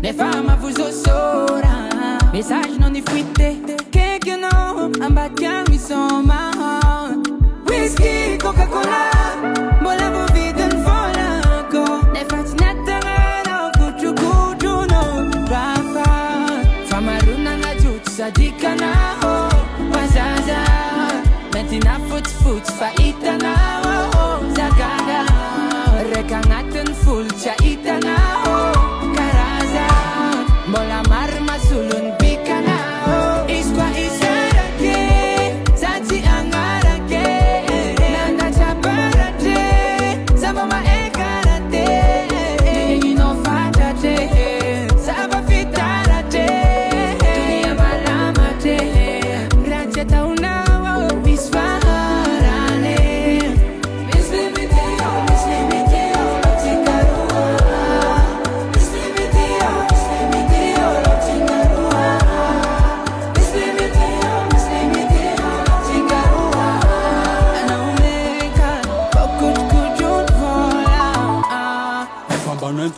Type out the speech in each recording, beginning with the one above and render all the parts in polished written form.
Les femmes à vous osora, message non iffuité. Quelqu'un non, en bas de sont marrants. Whisky, Coca-Cola, mola vos vides en folanco. Les fatinettes no, kuchu kuchu no, rafa. Famaruna na jut, SADIKANAO, wazaza. Mentina foot, faitanao, zagaga. Rekangaten full, chaitanao. Bola marma sulun bikanao. Iskwa isarake, sati angarake. Nanda chaparate, sabama ekarate. Nino fatate, saba fitarate. Dunia malamate, gracia taunao, bisfarane. Mislimiteo,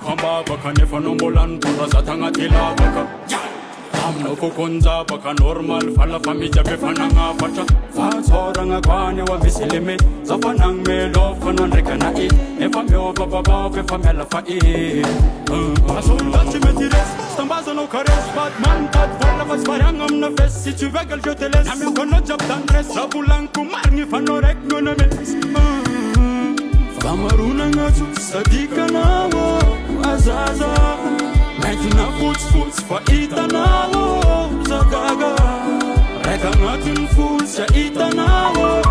Kamba baka nefa nombolan pura zatanga tila baka amno kukunza baka normal fala famija befananga pacha fasoranga kwane wa misilime zafanang melo fanan rekana I nefa meo baba fe famela fa I asolda chimetires stambazo no cares batman tat vola vas parangam na fest si tu veux que je te laisse nami kono job tendresse rabulan kumarni fanorek noname Famaruna ngatu SADIKANAO, azaza. Mentina futs faitanao, zagaga. Reka ngatin futs chaitanao.